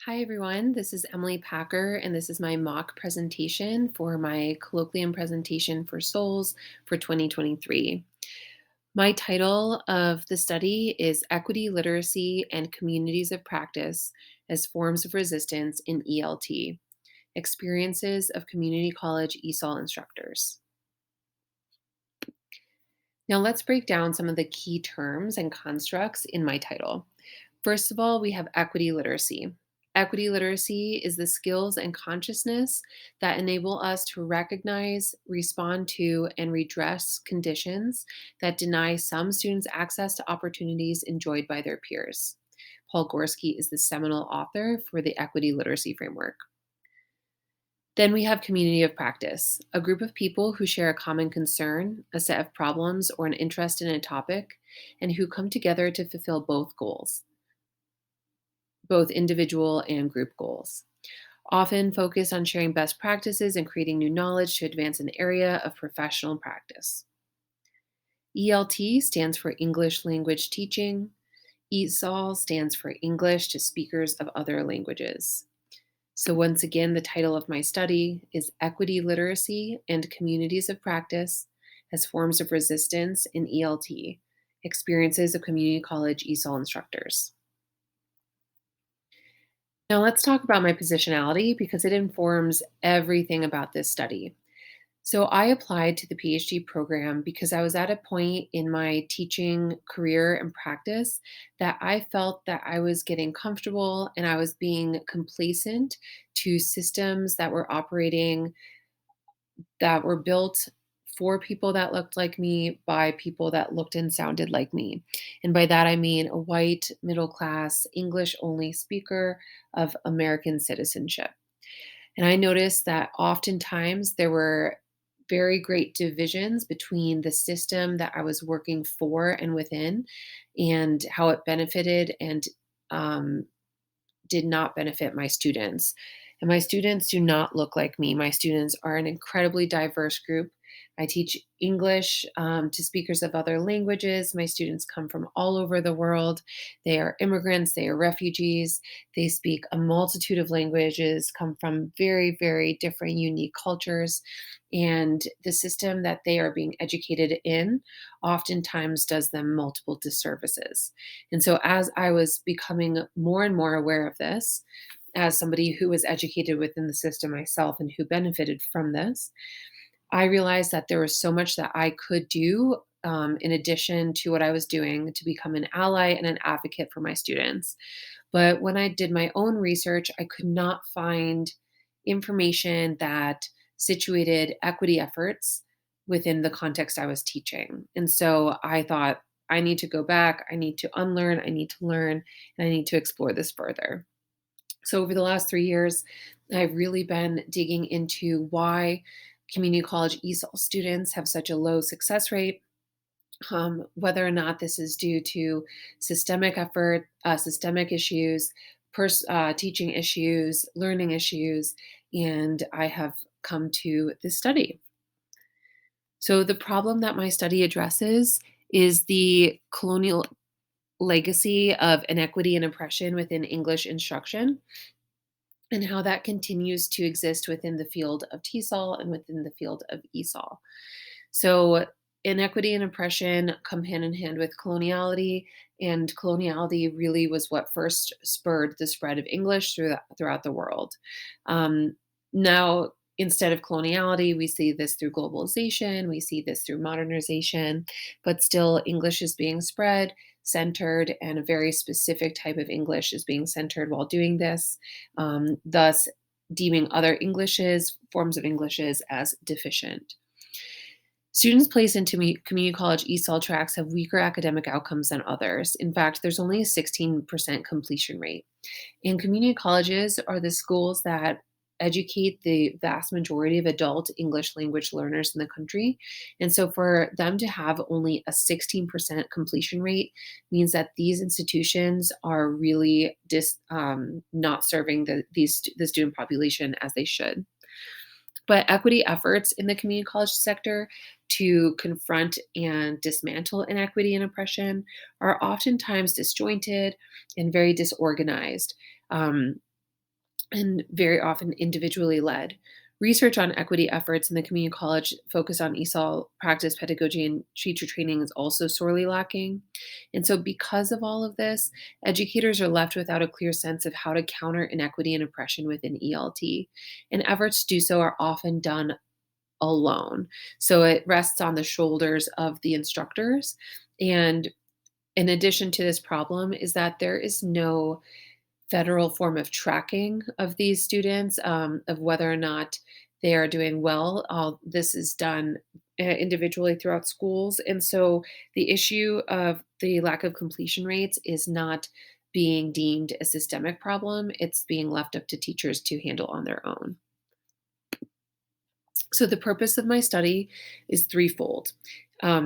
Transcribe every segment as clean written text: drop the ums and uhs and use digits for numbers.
Hi, everyone. This is Emily Packer, and this is my mock presentation for my colloquium presentation for SOLS for 2023. My title of the study is Equity, Literacy, and Communities of Practice as Forms of Resistance in ELT, Experiences of Community College ESOL Instructors. Now let's break down some of the key terms and constructs in my title. First of all, we have equity literacy. Equity literacy is the skills and consciousness that enable us to recognize, respond to, and redress conditions that deny some students access to opportunities enjoyed by their peers. Paul Gorski is the seminal author for the equity literacy framework. Then we have community of practice, a group of people who share a common concern, a set of problems, or an interest in a topic, and who come together to fulfill both goals, both individual and group goals. Often focus on sharing best practices and creating new knowledge to advance an area of professional practice. ELT stands for English Language Teaching. ESOL stands for English to Speakers of Other Languages. So, once again, the title of my study is Equity Literacy and Communities of Practice as Forms of Resistance in ELT, Experiences of Community College ESOL Instructors. Now, let's talk about my positionality because it informs everything about this study. So, I applied to the PhD program because I was at a point in my teaching career and practice that I felt that I was getting comfortable and I was being complacent to systems that were operating, that were built for people that looked like me by people that looked and sounded like me. And by that, I mean a white, middle class, English only speaker of American citizenship. And I noticed that oftentimes there were very great divisions between the system that I was working for and within, and how it benefited and um, did not benefit my students. And my students do not look like me. My students are an incredibly diverse group. I teach English to speakers of other languages. My students come from all over the world. They are immigrants, they are refugees. They speak a multitude of languages, come from very, very different, unique cultures. And the system that they are being educated in oftentimes does them multiple disservices. And so, as I was becoming more and more aware of this, as somebody who was educated within the system myself and who benefited from this, I realized that there was so much that I could do in addition to what I was doing to become an ally and an advocate for my students. But when I did my own research, I could not find information that situated equity efforts within the context I was teaching. And so I thought, I need to go back, I need to unlearn, I need to learn, and I need to explore this further. So, over the last 3 years, I've really been digging into why community college ESOL students have such a low success rate, whether or not this is due to systemic effort, systemic issues, teaching issues, learning issues, and I have come to this study. So, the problem that my study addresses is the colonial legacy of inequity and oppression within English instruction and how that continues to exist within the field of TESOL and within the field of ESOL. So, inequity and oppression come hand in hand with coloniality, and coloniality really was what first spurred the spread of English throughout the world. Now, instead of coloniality, we see this through globalization, we see this through modernization, but still, English is being spread, centered, and a very specific type of English is being centered while doing this, thus deeming other Englishes, forms of Englishes, as deficient. Students placed into community college ESOL tracks have weaker academic outcomes than others. In fact, there's only a 16% completion rate. And community colleges are the schools that educate the vast majority of adult English language learners in the country. And so for them to have only a 16% completion rate means that these institutions are really not serving the student population as they should. But equity efforts in the community college sector to confront and dismantle inequity and oppression are oftentimes disjointed and very disorganized. and very often individually led. Research on equity efforts in the community college focus on ESOL practice, pedagogy, and teacher training is also sorely lacking. And so, because of all of this, educators are left without a clear sense of how to counter inequity and oppression within ELT. And efforts to do so are often done alone. So, it rests on the shoulders of the instructors. And in addition to this problem, is that there is no federal form of tracking of these students, of whether or not they are doing well. All this is done individually throughout schools. And so the issue of the lack of completion rates is not being deemed a systemic problem. It's being left up to teachers to handle on their own. So, the purpose of my study is threefold.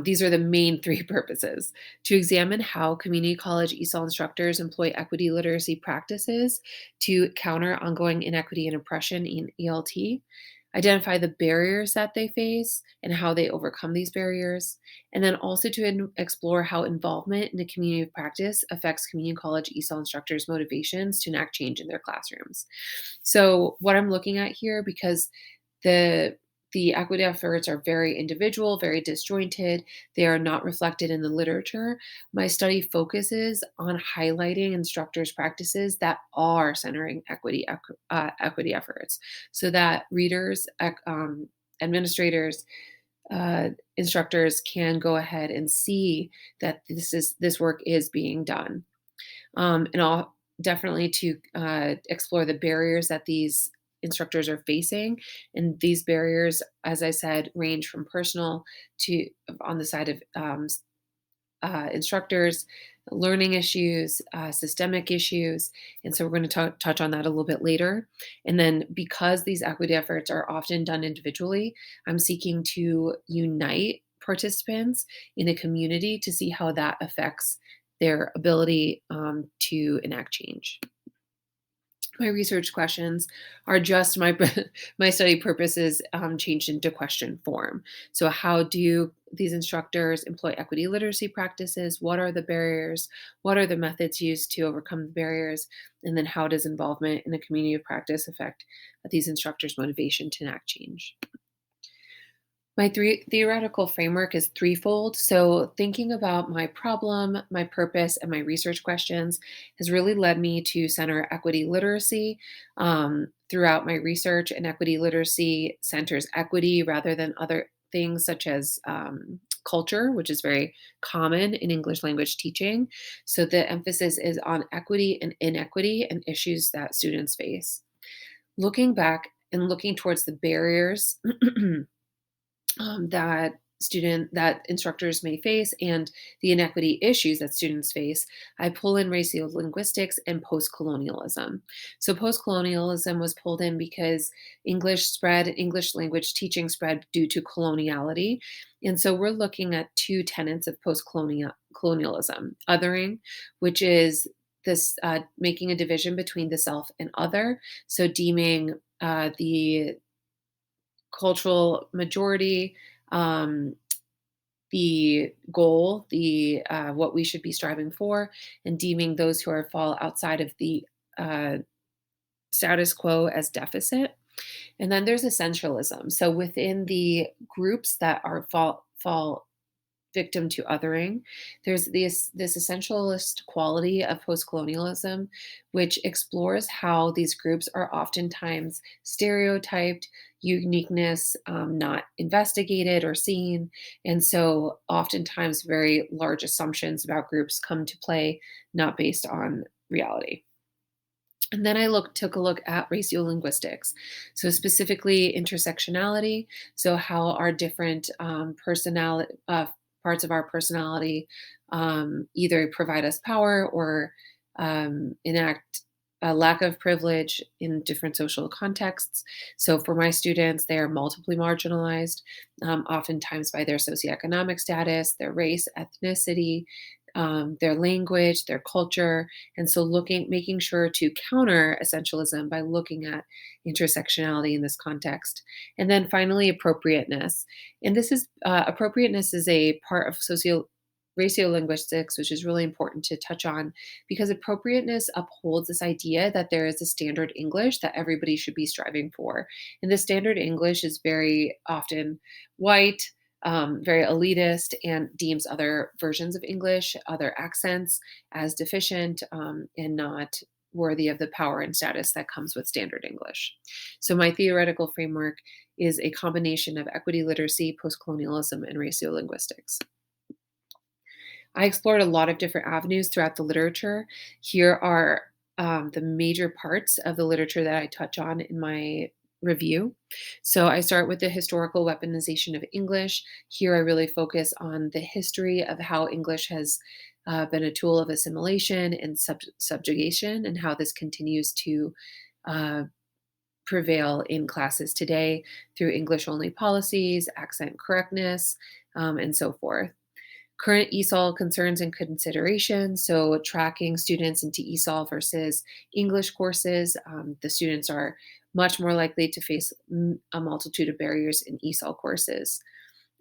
These are the main three purposes: to examine how community college ESOL instructors employ equity literacy practices to counter ongoing inequity and oppression in ELT, identify the barriers that they face and how they overcome these barriers, and then also to explore how involvement in a community of practice affects community college ESOL instructors' motivations to enact change in their classrooms. So, what I'm looking at here, because the the equity efforts are very individual, very disjointed. They are not reflected in the literature. My study focuses on highlighting instructors' practices that are centering equity efforts, so that readers, administrators, instructors can go ahead and see that this work is being done. And I'll definitely to explore the barriers that these instructors are facing. And these barriers, as I said, range from personal to on the side of instructors, learning issues, systemic issues. And so we're going to touch on that a little bit later. And then because these equity efforts are often done individually, I'm seeking to unite participants in a community to see how that affects their ability to enact change. My research questions are just my my study purposes changed into question form. So, how do these instructors employ equity literacy practices? What are the barriers? What are the methods used to overcome the barriers? And then, how does involvement in a community of practice affect these instructors' motivation to enact change? My theoretical framework is threefold. So, thinking about my problem, my purpose, and my research questions has really led me to center equity literacy throughout my research. And equity literacy centers equity rather than other things such as culture, which is very common in English language teaching. So, the emphasis is on equity and inequity and issues that students face. Looking back and looking towards the barriers that instructors may face and the inequity issues that students face, I pull in linguistics and post-colonialism. So post-colonialism was pulled in because English language teaching spread due to coloniality. And so we're looking at two tenets of post-colonialism: othering, which is this making a division between the self and other, so deeming the cultural majority, um, the goal, the what we should be striving for, and deeming those who are fall outside of the uh, status quo as deficit. And then there's essentialism. So within the groups that are fall victim to othering, there's this essentialist quality of post-colonialism, which explores how these groups are oftentimes stereotyped, uniqueness not investigated or seen, and so oftentimes very large assumptions about groups come to play, not based on reality. And then took a look at linguistics, so specifically intersectionality. So how our different personality parts of our personality either provide us power or enact a lack of privilege in different social contexts. So for my students, they are multiply marginalized, oftentimes by their socioeconomic status, their race, ethnicity, their language, their culture. And so making sure to counter essentialism by looking at intersectionality in this context. And then finally, appropriateness. And this is appropriateness is a part of Ratiolinguistics, which is really important to touch on because appropriateness upholds this idea that there is a standard English that everybody should be striving for. And the standard English is very often white, very elitist, and deems other versions of English, other accents, as deficient and not worthy of the power and status that comes with standard English. So, my theoretical framework is a combination of equity literacy, postcolonialism, and ratiolinguistics. I explored a lot of different avenues throughout the literature. Here are the major parts of the literature that I touch on in my review. So I start with the historical weaponization of English. Here I really focus on the history of how English has been a tool of assimilation and subjugation, and how this continues to uh, prevail in classes today through English only policies, accent correctness, and so forth. Current ESOL concerns and considerations. So, tracking students into ESOL versus English courses. The students are much more likely to face a multitude of barriers in ESOL courses.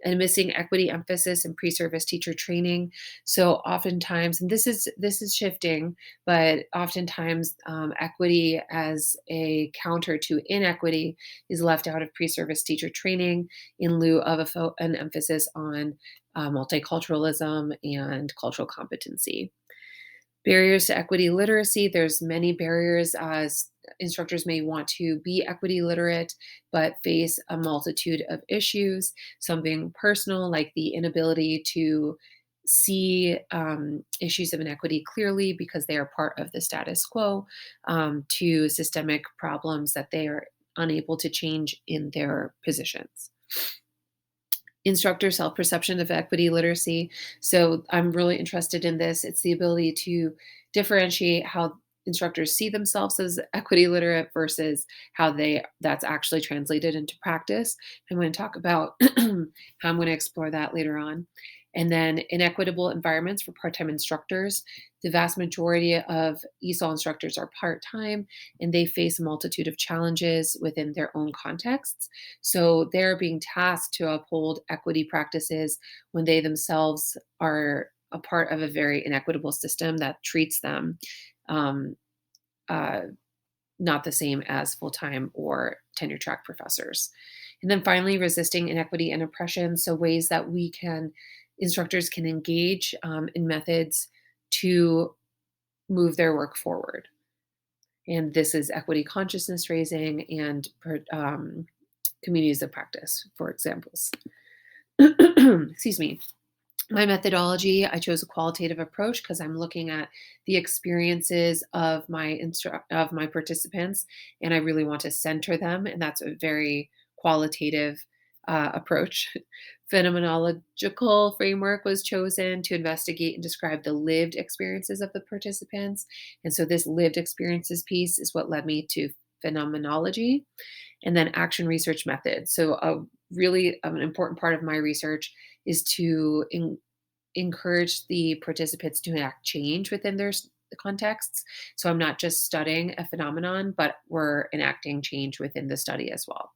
And missing equity emphasis in pre-service teacher training. So oftentimes, and this is shifting, but oftentimes equity as a counter to inequity is left out of pre-service teacher training in lieu of an emphasis on multiculturalism and cultural competency. Barriers to equity literacy, there's many barriers as instructors may want to be equity literate, but face a multitude of issues, some being personal, like the inability to see issues of inequity clearly because they are part of the status quo, to systemic problems that they are unable to change in their positions. Instructor self-perception of equity literacy. So I'm really interested in this. It's the ability to differentiate how instructors see themselves as equity literate versus how that's actually translated into practice. I'm going to talk about how I'm going to explore that later on. And then inequitable environments for part-time instructors. The vast majority of ESOL instructors are part-time and they face a multitude of challenges within their own contexts. So they're being tasked to uphold equity practices when they themselves are a part of a very inequitable system that treats them um, uh, not the same as full time or tenure track professors. And then finally, resisting inequity and oppression. So, ways that instructors can engage in methods to move their work forward. And this is equity consciousness raising and communities of practice, for examples. Excuse me. My methodology, I chose a qualitative approach because I'm looking at the experiences of my participants, and I really want to center them, and that's a very qualitative approach. Phenomenological framework was chosen to investigate and describe the lived experiences of the participants, and so this lived experiences piece is what led me to phenomenology, and then action research methods. So a really an important part of my research is to encourage the participants to enact change within their contexts. So I'm not just studying a phenomenon, but we're enacting change within the study as well.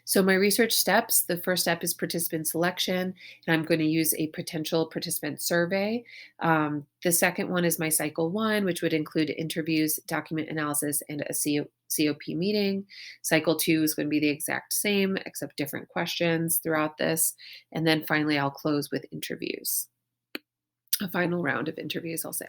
So my research steps, the first step is participant selection, and I'm going to use a potential participant survey. The second one is my cycle one, which would include interviews, document analysis, and a COP meeting. Cycle two is going to be the exact same, except different questions throughout this. And then finally, I'll close with interviews. A final round of interviews, I'll say.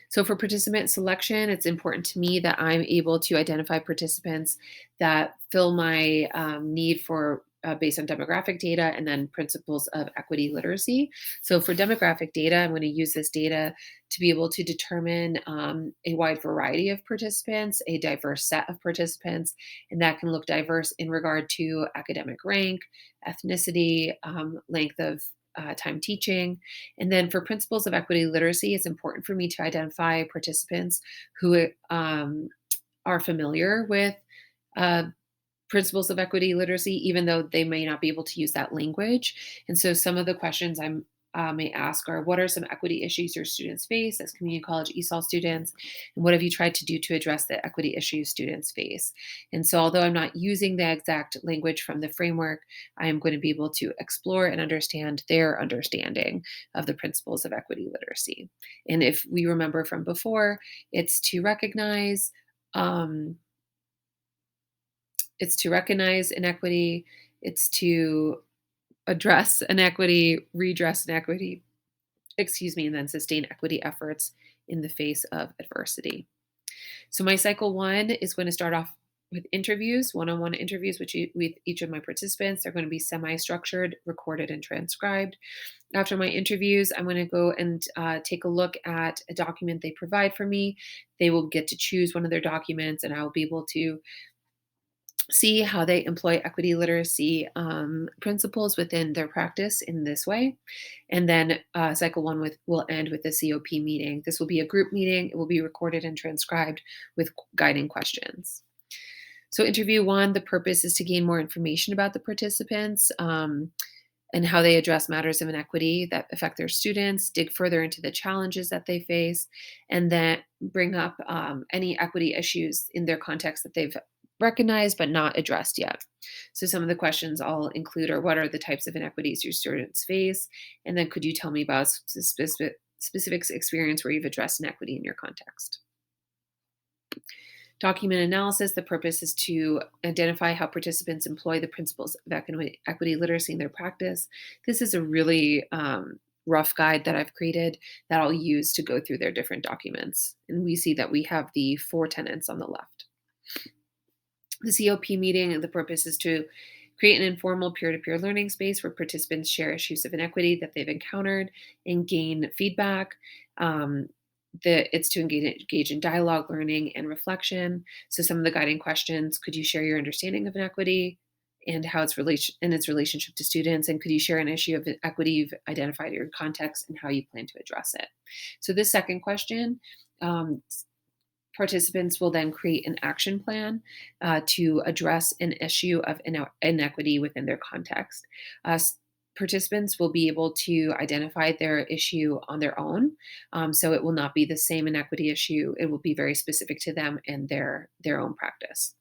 So for participant selection, it's important to me that I'm able to identify participants that fill my need for based on demographic data and then principles of equity literacy. So for demographic data, I'm going to use this data to be able to determine a wide variety of participants, a diverse set of participants, and that can look diverse in regard to academic rank, ethnicity, length of time teaching. And then for principles of equity literacy, it's important for me to identify participants who are familiar with uh, principles of equity literacy, even though they may not be able to use that language. And so some of the questions may ask are, what are some equity issues your students face as community college ESOL students? And what have you tried to do to address the equity issues students face? And so, although I'm not using the exact language from the framework, I am going to be able to explore and understand their understanding of the principles of equity literacy. And if we remember from before, it's to recognize. Um, it's to recognize inequity. It's to address inequity, redress inequity, and then sustain equity efforts in the face of adversity. So my cycle one is going to start off with interviews, one-on-one interviews with each of my participants. They're going to be semi-structured, recorded, and transcribed. After my interviews, I'm going to go and take a look at a document they provide for me. They will get to choose one of their documents, and I will be able to see how they employ equity literacy principles within their practice in this way. And then cycle one will end with the COP meeting. This will be a group meeting. It will be recorded and transcribed with guiding questions. So interview one, the purpose is to gain more information about the participants and how they address matters of inequity that affect their students, dig further into the challenges that they face, and then bring up any equity issues in their context that they've recognized but not addressed yet. So some of the questions I'll include are, what are the types of inequities your students face? And then could you tell me about specific experience where you've addressed inequity in your context? Document analysis, the purpose is to identify how participants employ the principles of equity literacy in their practice. This is a really rough guide that I've created that I'll use to go through their different documents. And we see that we have the 4 tenets on the left. The COP meeting, the purpose is to create an informal peer-to-peer learning space where participants share issues of inequity that they've encountered and gain feedback. It's to engage in dialogue, learning, and reflection. So some of the guiding questions: could you share your understanding of inequity and how its relationship to students? And could you share an issue of equity you've identified in your context and how you plan to address it? So this second question, participants will then create an action plan to address an issue of inequity within their context. Participants will be able to identify their issue on their own. So it will not be the same inequity issue. It will be very specific to them and their own practice.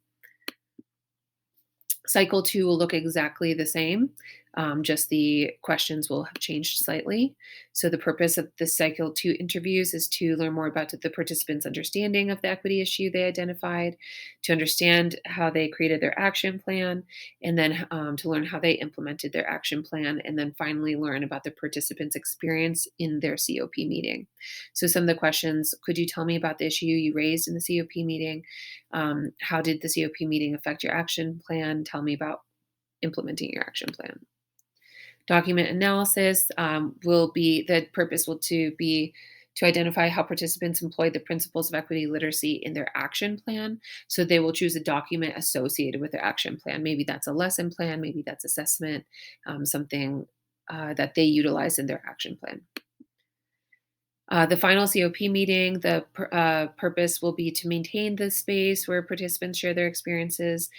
Cycle 2 will look exactly the same, just the questions will have changed slightly. So the purpose of the cycle 2 interviews is to learn more about the participants' understanding of the equity issue they identified, to understand how they created their action plan, and then to learn how they implemented their action plan, and then finally learn about the participants' experience in their COP meeting. So some of the questions: could you tell me about the issue you raised in the COP meeting? How did the COP meeting affect your action plan? Tell me about implementing your action plan. Document analysis will be the purpose will to be to identify how participants employ the principles of equity literacy in their action plan. So they will choose a document associated with their action plan. Maybe that's a lesson plan, maybe that's assessment, something that they utilize in their action plan. The final COP meeting, the purpose will be to maintain the space where participants share their experiences,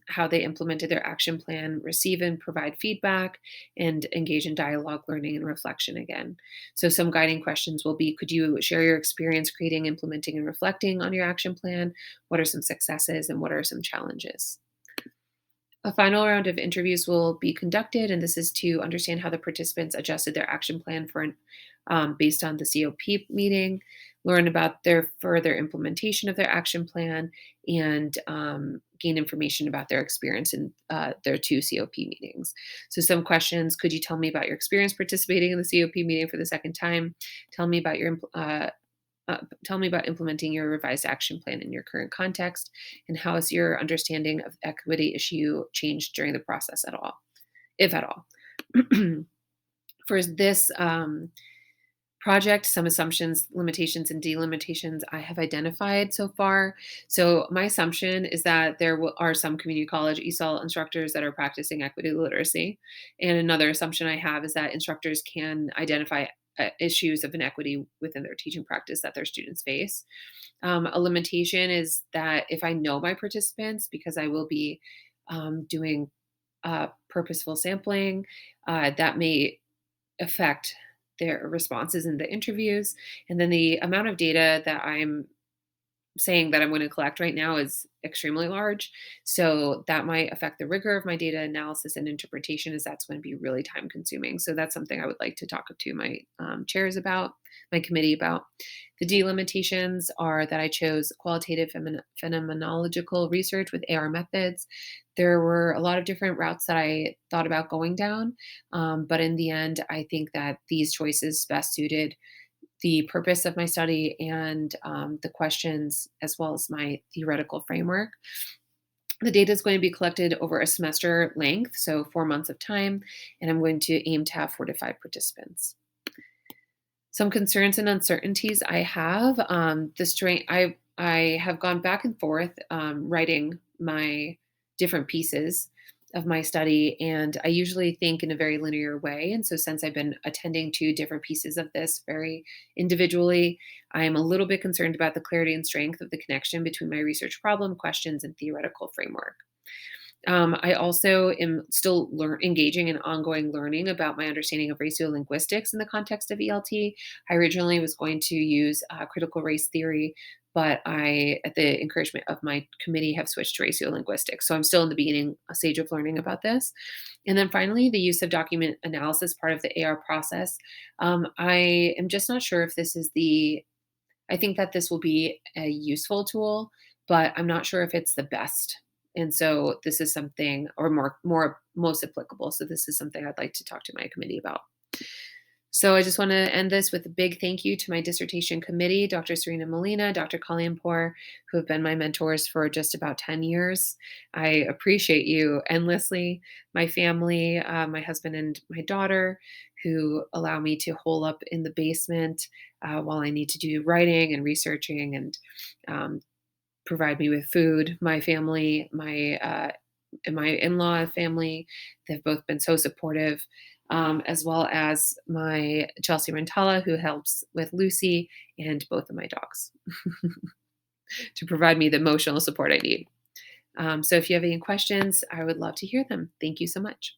how they implemented their action plan, receive and provide feedback, and engage in dialogue, learning, and reflection again. So some guiding questions will be: could you share your experience creating, implementing, and reflecting on your action plan? What are some successes and what are some challenges? A final round of interviews will be conducted, and this is to understand how the participants adjusted their action plan based on the COP meeting, learn about their further implementation of their action plan, and gain information about their experience in their 2 COP meetings. So some questions: could you tell me about your experience participating in the COP meeting for the second time? Tell me about tell me about implementing your revised action plan in your current context, and how has your understanding of equity issue changed during the process at all, if at all. For this project, some assumptions, limitations, and delimitations I have identified so far. So my assumption is that there are some community college ESOL instructors that are practicing equity literacy. And another assumption I have is that instructors can identify issues of inequity within their teaching practice that their students face. A limitation is that if I know my participants, because I will be doing purposeful sampling, that may affect their responses in the interviews. And then the amount of data that I'm saying that I'm going to collect right now is extremely large. So that might affect the rigor of my data analysis and interpretation, as that's going to be really time consuming. So that's something I would like to talk to my chairs about, my committee about. The delimitations are that I chose qualitative phenomenological research with AR methods. There were a lot of different routes that I thought about going down, but in the end, I think that these choices best suited the purpose of my study and the questions, as well as my theoretical framework. The data is going to be collected over a semester length, so 4 months of time, and I'm going to aim to have 4 to 5 participants. Some concerns and uncertainties I have. The strength I have gone back and forth writing my different pieces of my study, and I usually think in a very linear way. And so, since I've been attending to different pieces of this very individually, I'm a little bit concerned about the clarity and strength of the connection between my research problem, questions, and theoretical framework. I also am still engaging in ongoing learning about my understanding of ratiolinguistics in the context of ELT. I originally was going to use critical race theory, but I, at the encouragement of my committee, have switched to ratiolinguistics. So I'm still in the beginning stage of learning about this. And then finally, the use of document analysis, part of the AR process. I am just not sure if this is I think that this will be a useful tool, but I'm not sure if it's the best. And so this is something, or more most applicable. So this is something I'd like to talk to my committee about. So I just want to end this with a big thank you to my dissertation committee, Dr. Serena Molina, Dr. Kalyanpour, who have been my mentors for just about 10 years. I appreciate you endlessly. My family, my husband and my daughter, who allow me to hole up in the basement while I need to do writing and researching and um, provide me with food. My family, and my in-law family, they've both been so supportive, as well as my Chelsea Rentala, who helps with Lucy and both of my dogs to provide me the emotional support I need. So if you have any questions, I would love to hear them. Thank you so much.